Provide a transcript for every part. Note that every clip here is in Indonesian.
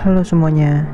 Halo semuanya.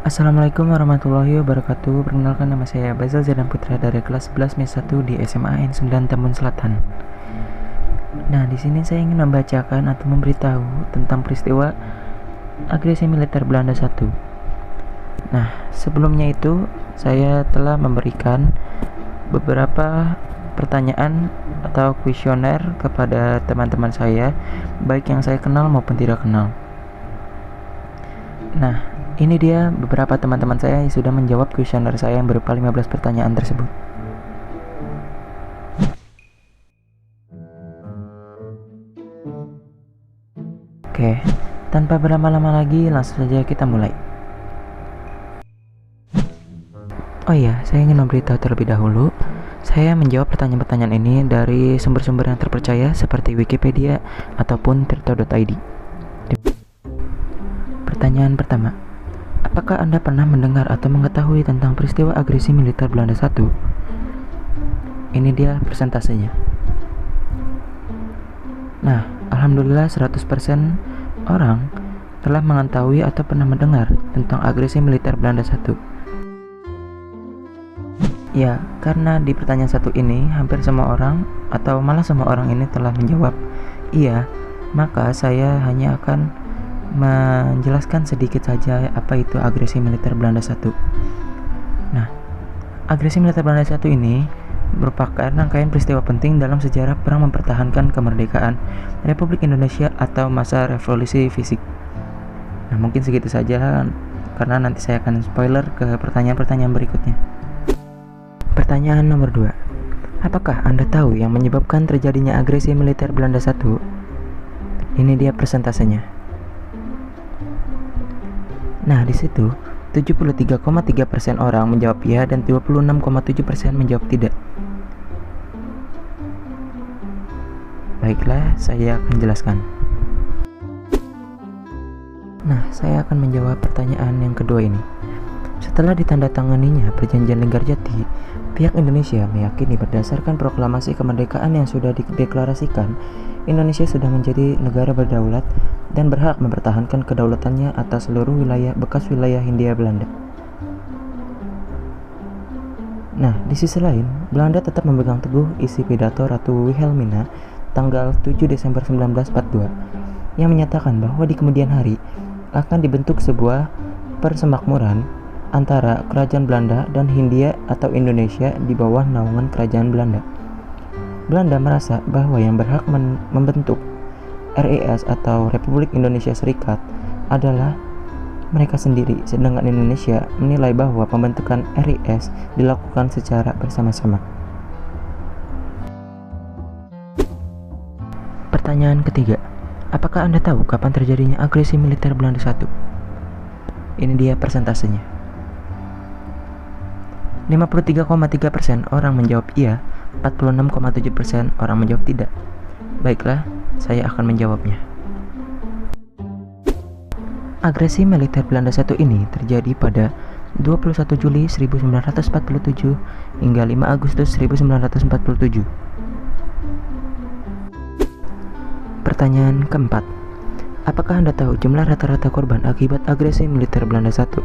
Assalamualaikum warahmatullahi wabarakatuh. Perkenalkan, nama saya Bazal Zadan Putra dari kelas 11 MES 1 di SMA N9 Tambun Selatan. Nah, di sini saya ingin membacakan atau memberitahu tentang peristiwa agresi militer Belanda 1. Nah, sebelumnya itu saya telah memberikan beberapa pertanyaan atau kuesioner kepada teman-teman saya, baik yang saya kenal maupun tidak kenal. Nah, ini dia beberapa teman-teman saya yang sudah menjawab kuesioner saya yang berupa 15 pertanyaan tersebut. Oke, tanpa berlama-lama lagi, langsung saja kita mulai. Oh iya, saya ingin memberitahu terlebih dahulu, saya menjawab pertanyaan-pertanyaan ini dari sumber-sumber yang terpercaya seperti Wikipedia ataupun tirto.id. Pertanyaan pertama, apakah Anda pernah mendengar atau mengetahui tentang peristiwa agresi militer Belanda 1? Ini dia persentasenya. Nah, alhamdulillah 100% orang telah mengetahui atau pernah mendengar tentang agresi militer Belanda 1. Ya, karena di pertanyaan satu ini hampir semua orang atau malah semua orang ini telah menjawab iya, maka saya hanya akan menjelaskan sedikit saja apa itu agresi militer Belanda 1. Nah, agresi militer Belanda 1 ini merupakan rangkaian peristiwa penting dalam sejarah perang mempertahankan kemerdekaan Republik Indonesia atau masa revolusi fisik. Nah, mungkin segitu saja karena nanti saya akan spoiler ke pertanyaan-pertanyaan berikutnya. Pertanyaan nomor 2. Apakah Anda tahu yang menyebabkan terjadinya agresi militer Belanda 1? Ini dia persentasenya. Nah, di situ 73,3% orang menjawab ya dan 26,7% menjawab tidak. Baiklah, saya akan jelaskan. Nah, saya akan menjawab pertanyaan yang kedua ini. Setelah ditandatanganinya Perjanjian Linggarjati, pihak Indonesia meyakini berdasarkan proklamasi kemerdekaan yang sudah dideklarasikan, Indonesia sudah menjadi negara berdaulat dan berhak mempertahankan kedaulatannya atas seluruh wilayah bekas wilayah Hindia Belanda. Nah, di sisi lain, Belanda tetap memegang teguh isi pidato Ratu Wilhelmina tanggal 7 Desember 1942 yang menyatakan bahwa di kemudian hari akan dibentuk sebuah persemakmuran antara Kerajaan Belanda dan Hindia atau Indonesia di bawah naungan Kerajaan Belanda. Belanda merasa bahwa yang berhak membentuk RIS atau Republik Indonesia Serikat adalah mereka sendiri, sedangkan Indonesia menilai bahwa pembentukan RIS dilakukan secara bersama-sama. Pertanyaan ketiga, apakah Anda tahu kapan terjadinya agresi militer Belanda 1? Ini dia persentasenya. 53,3% orang menjawab iya, 46,7% orang menjawab tidak. Baiklah, saya akan menjawabnya. Agresi militer Belanda 1 ini terjadi pada 21 Juli 1947 hingga 5 Agustus 1947. Pertanyaan keempat, apakah Anda tahu jumlah rata-rata korban akibat agresi militer Belanda 1?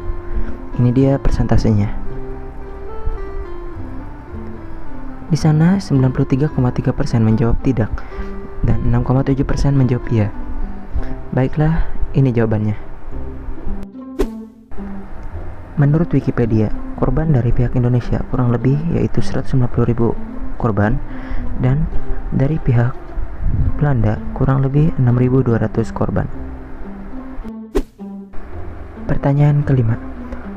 Ini dia persentasenya. Di sana 93,3% menjawab tidak dan 6,7% menjawab iya. Baiklah, ini jawabannya. Menurut Wikipedia, korban dari pihak Indonesia kurang lebih yaitu 190.000 korban dan dari pihak Belanda kurang lebih 6.200 korban. Pertanyaan kelima,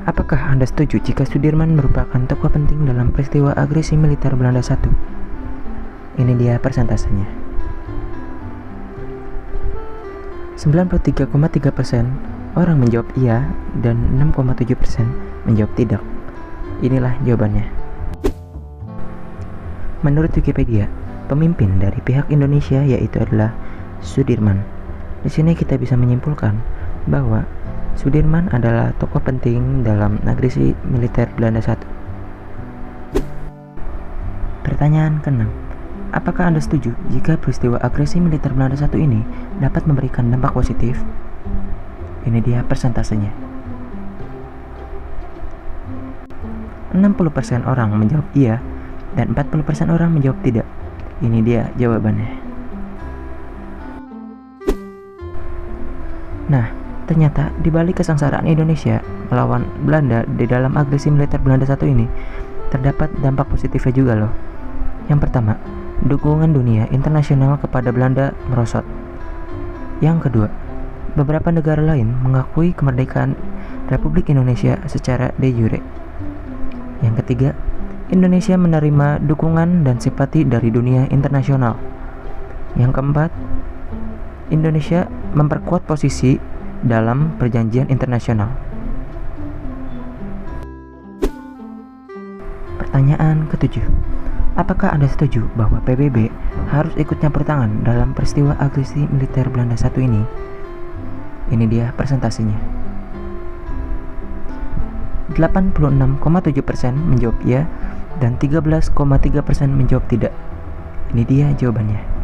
apakah Anda setuju jika Sudirman merupakan tokoh penting dalam peristiwa agresi militer Belanda 1? Ini dia persentasenya. 93,3% orang menjawab iya dan 6,7% menjawab tidak. Inilah jawabannya. Menurut Wikipedia, pemimpin dari pihak Indonesia yaitu adalah Sudirman. Di sini kita bisa menyimpulkan bahwa Sudirman adalah tokoh penting dalam agresi militer Belanda 1. Pertanyaan ke-6. Apakah Anda setuju jika peristiwa agresi militer Belanda 1 ini dapat memberikan dampak positif? Ini dia persentasenya. 60% orang menjawab iya dan 40% orang menjawab tidak. Ini dia jawabannya. Nah, ternyata di balik kesengsaraan Indonesia melawan Belanda di dalam agresi militer Belanda satu ini, terdapat dampak positifnya juga loh. Yang pertama, dukungan dunia internasional kepada Belanda merosot. Yang kedua, beberapa negara lain mengakui kemerdekaan Republik Indonesia secara de jure. Yang ketiga, Indonesia menerima dukungan dan simpati dari dunia internasional. Yang keempat, Indonesia memperkuat posisi dalam perjanjian internasional. Pertanyaan ketujuh, apakah Anda setuju bahwa PBB harus ikut campur tangan dalam peristiwa agresi militer Belanda satu ini? Ini dia presentasinya. 86,7% menjawab ya dan 13,3% menjawab tidak. Ini dia jawabannya.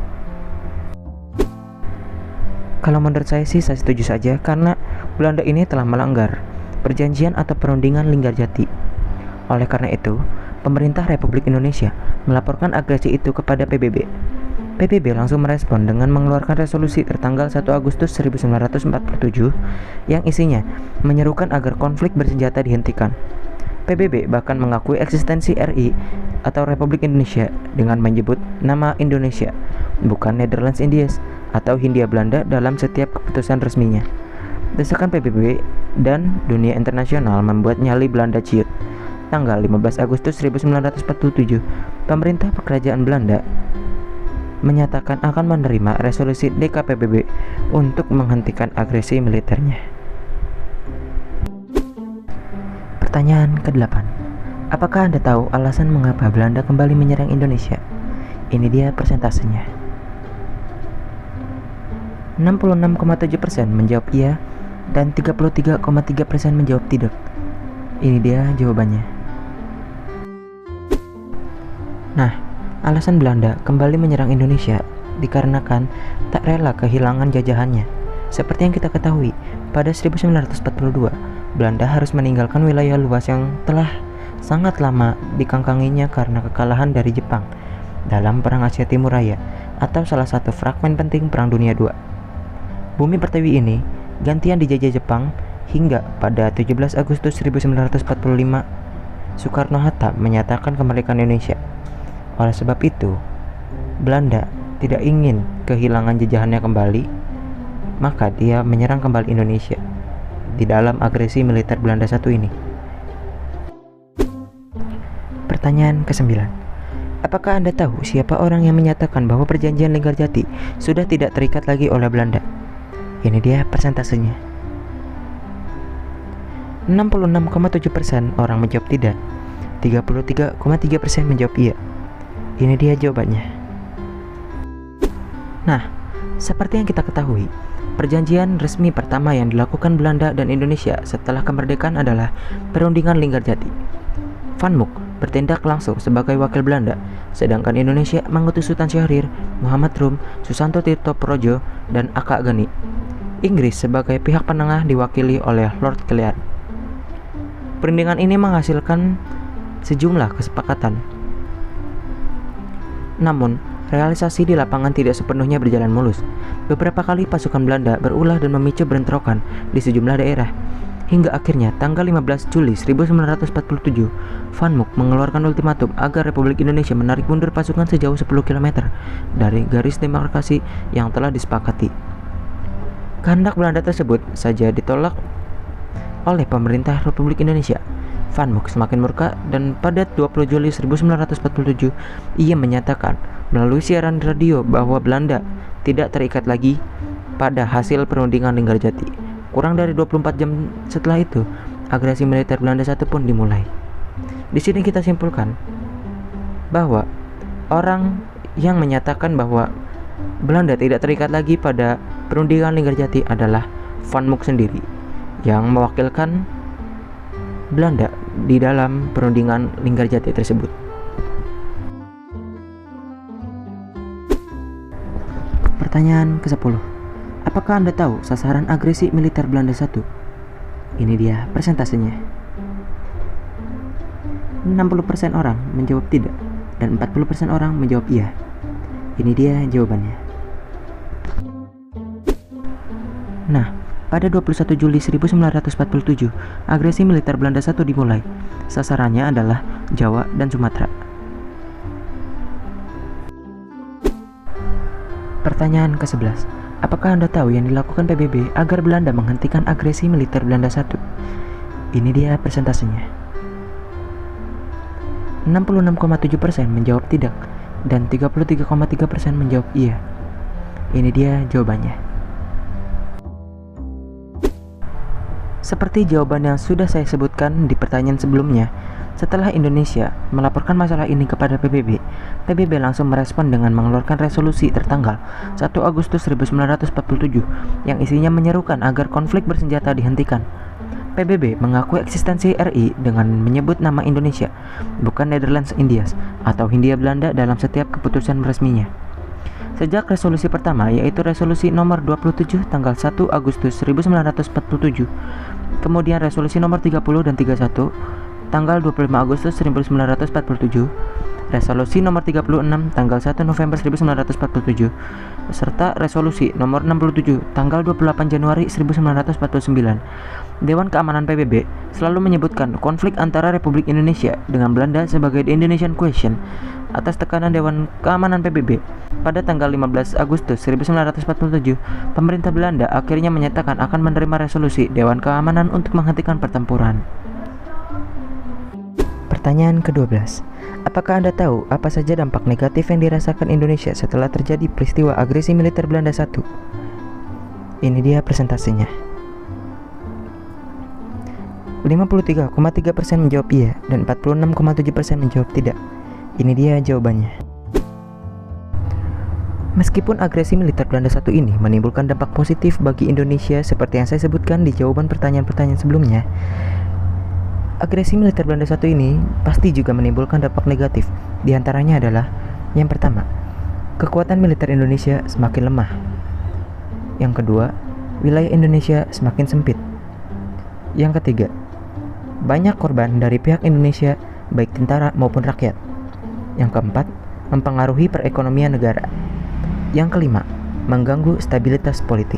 Kalau menurut saya sih saya setuju saja karena Belanda ini telah melanggar perjanjian atau perundingan Linggarjati. Oleh karena itu, pemerintah Republik Indonesia melaporkan agresi itu kepada PBB. PBB langsung merespon dengan mengeluarkan resolusi tertanggal 1 Agustus 1947 yang isinya menyerukan agar konflik bersenjata dihentikan. PBB bahkan mengakui eksistensi RI atau Republik Indonesia dengan menyebut nama Indonesia, bukan Netherlands Indies atau Hindia Belanda dalam setiap keputusan resminya. Desakan PBB dan dunia internasional membuat nyali Belanda ciut. Tanggal 15 Agustus 1947, pemerintah kerajaan Belanda menyatakan akan menerima resolusi DKPBB untuk menghentikan agresi militernya. Pertanyaan ke-8. Apakah Anda tahu alasan mengapa Belanda kembali menyerang Indonesia? Ini dia persentasenya. 66,7% menjawab iya dan 33,3% menjawab tidak. Ini dia jawabannya. Nah, alasan Belanda kembali menyerang Indonesia dikarenakan tak rela kehilangan jajahannya. Seperti yang kita ketahui, pada 1942, Belanda harus meninggalkan wilayah luas yang telah sangat lama dikangkanginya karena kekalahan dari Jepang dalam Perang Asia Timur Raya atau salah satu fragmen penting Perang Dunia II. Bumi Pertiwi ini gantian dijajah Jepang hingga pada 17 Agustus 1945 Soekarno-Hatta menyatakan kemerdekaan Indonesia. Oleh sebab itu, Belanda tidak ingin kehilangan jajahannya kembali, maka dia menyerang kembali Indonesia di dalam agresi militer Belanda satu ini. Pertanyaan ke-9. Apakah Anda tahu siapa orang yang menyatakan bahwa perjanjian Linggarjati sudah tidak terikat lagi oleh Belanda? Ini dia persentasenya. 66,7% orang menjawab tidak, 33,3% menjawab iya. Ini dia jawabannya. Nah, seperti yang kita ketahui, perjanjian resmi pertama yang dilakukan Belanda dan Indonesia setelah kemerdekaan adalah Perundingan Linggarjati. Van Mook bertindak langsung sebagai wakil Belanda, sedangkan Indonesia mengutus Sultan Syahrir, Muhammad Rum, Susanto Tirto Projo, dan Aka Gani. Inggris sebagai pihak penengah diwakili oleh Lord Clear. Perundingan ini menghasilkan sejumlah kesepakatan. Namun, realisasi di lapangan tidak sepenuhnya berjalan mulus. Beberapa kali pasukan Belanda berulah dan memicu bentrokan di sejumlah daerah. Hingga akhirnya tanggal 15 Juli 1947, Van Mook mengeluarkan ultimatum agar Republik Indonesia menarik mundur pasukan sejauh 10 km dari garis demarkasi yang telah disepakati. Kehendak Belanda tersebut saja ditolak oleh pemerintah Republik Indonesia. Van Mook semakin murka dan pada 20 Juli 1947 ia menyatakan melalui siaran radio bahwa Belanda tidak terikat lagi pada hasil perundingan Linggarjati. Kurang dari 24 jam setelah itu, agresi militer Belanda satu pun dimulai. Di sini kita simpulkan bahwa orang yang menyatakan bahwa Belanda tidak terikat lagi pada perundingan Linggarjati adalah Van Mook sendiri yang mewakilkan Belanda di dalam perundingan Linggarjati tersebut. Pertanyaan ke-10. Apakah Anda tahu sasaran agresi militer Belanda 1? Ini dia persentasenya. 60% orang menjawab tidak dan 40% orang menjawab iya. Ini dia jawabannya. Nah, pada 21 Juli 1947, agresi militer Belanda 1 dimulai. Sasarannya adalah Jawa dan Sumatera. Pertanyaan ke-11. Apakah Anda tahu yang dilakukan PBB agar Belanda menghentikan agresi militer Belanda 1? Ini dia persentasenya. 66,7% menjawab tidak dan 33,3% menjawab iya. Ini dia jawabannya. Seperti jawaban yang sudah saya sebutkan di pertanyaan sebelumnya, setelah Indonesia melaporkan masalah ini kepada PBB, PBB langsung merespon dengan mengeluarkan resolusi tertanggal 1 Agustus 1947 yang isinya menyerukan agar konflik bersenjata dihentikan. PBB mengakui eksistensi RI dengan menyebut nama Indonesia, bukan Netherlands Indies atau Hindia Belanda dalam setiap keputusan resminya. Sejak resolusi pertama, yaitu resolusi nomor 27 tanggal 1 Agustus 1947, kemudian resolusi nomor 30 dan 31 tanggal 25 Agustus 1947, resolusi nomor 36 tanggal 1 November 1947, serta resolusi nomor 67 tanggal 28 Januari 1949. Dewan Keamanan PBB selalu menyebutkan konflik antara Republik Indonesia dengan Belanda sebagai The Indonesian Question. Atas tekanan Dewan Keamanan PBB, pada tanggal 15 Agustus 1947, pemerintah Belanda akhirnya menyatakan akan menerima resolusi Dewan Keamanan untuk menghentikan pertempuran. Pertanyaan ke-12. Apakah Anda tahu apa saja dampak negatif yang dirasakan Indonesia setelah terjadi peristiwa agresi militer Belanda 1? Ini dia presentasinya. 53,3% menjawab iya dan 46,7% menjawab tidak. Ini dia jawabannya. Meskipun agresi militer Belanda 1 ini menimbulkan dampak positif bagi Indonesia seperti yang saya sebutkan di jawaban pertanyaan-pertanyaan sebelumnya, agresi militer Belanda 1 ini pasti juga menimbulkan dampak negatif. Di antaranya adalah, yang pertama, kekuatan militer Indonesia semakin lemah. Yang kedua, wilayah Indonesia semakin sempit. Yang ketiga, banyak korban dari pihak Indonesia, baik tentara maupun rakyat. Yang keempat, mempengaruhi perekonomian negara. Yang kelima, mengganggu stabilitas politik.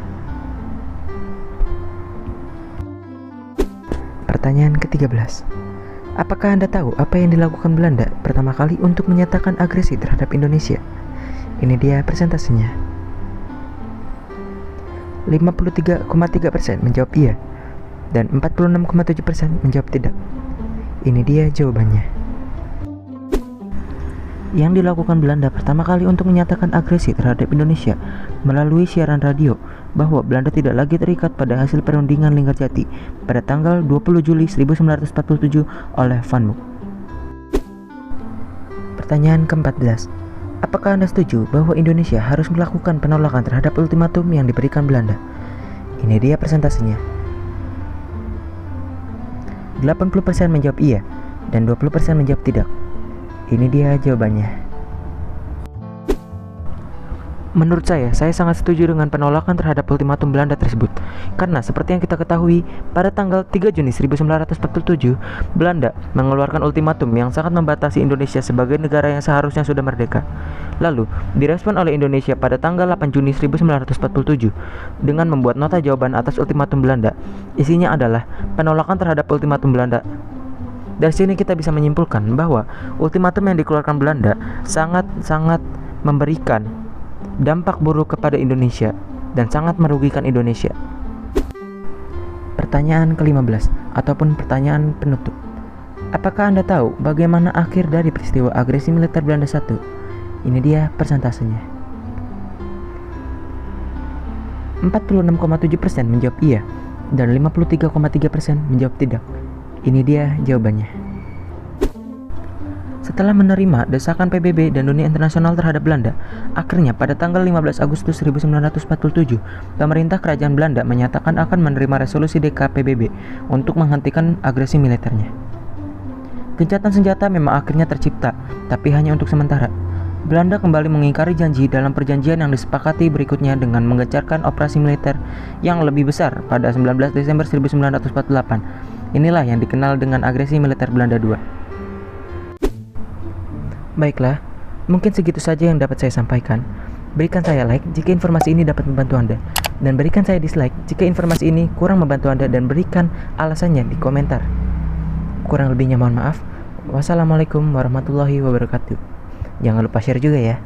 Pertanyaan ke-13. Apakah Anda tahu apa yang dilakukan Belanda pertama kali untuk menyatakan agresi terhadap Indonesia? Ini dia presentasinya. 53,3% menjawab iya dan 46,7% menjawab tidak. Ini dia jawabannya. Yang dilakukan Belanda pertama kali untuk menyatakan agresi terhadap Indonesia melalui siaran radio bahwa Belanda tidak lagi terikat pada hasil perundingan Linggarjati pada tanggal 20 Juli 1947 oleh Van Mook. Pertanyaan ke-14. Apakah Anda setuju bahwa Indonesia harus melakukan penolakan terhadap ultimatum yang diberikan Belanda? Ini dia presentasinya. 80% menjawab iya dan 20% menjawab tidak. Ini dia jawabannya. Menurut saya sangat setuju dengan penolakan terhadap ultimatum Belanda tersebut. Karena seperti yang kita ketahui, pada tanggal 3 Juni 1947, Belanda mengeluarkan ultimatum yang sangat membatasi Indonesia sebagai negara yang seharusnya sudah merdeka. Lalu, direspon oleh Indonesia pada tanggal 8 Juni 1947 dengan membuat nota jawaban atas ultimatum Belanda. Isinya adalah penolakan terhadap ultimatum Belanda. Dari sini kita bisa menyimpulkan bahwa ultimatum yang dikeluarkan Belanda sangat memberikan dampak buruk kepada Indonesia dan sangat merugikan Indonesia. Pertanyaan ke-15 ataupun pertanyaan penutup. Apakah Anda tahu bagaimana akhir dari peristiwa agresi militer Belanda 1? Ini dia persentasenya. 46,7% menjawab iya dan 53,3% menjawab tidak. Ini dia jawabannya. Setelah menerima desakan PBB dan dunia internasional terhadap Belanda, akhirnya pada tanggal 15 Agustus 1947, pemerintah kerajaan Belanda menyatakan akan menerima resolusi DK PBB untuk menghentikan agresi militernya. Gencatan senjata memang akhirnya tercipta, tapi hanya untuk sementara. Belanda kembali mengingkari janji dalam perjanjian yang disepakati berikutnya dengan menggencarkan operasi militer yang lebih besar pada 19 Desember 1948. Inilah yang dikenal dengan agresi militer Belanda II. Baiklah, mungkin segitu saja yang dapat saya sampaikan. Berikan saya like jika informasi ini dapat membantu Anda, dan berikan saya dislike jika informasi ini kurang membantu Anda, dan berikan alasannya di komentar. Kurang lebihnya mohon maaf. Wassalamualaikum warahmatullahi wabarakatuh. Jangan lupa share juga ya.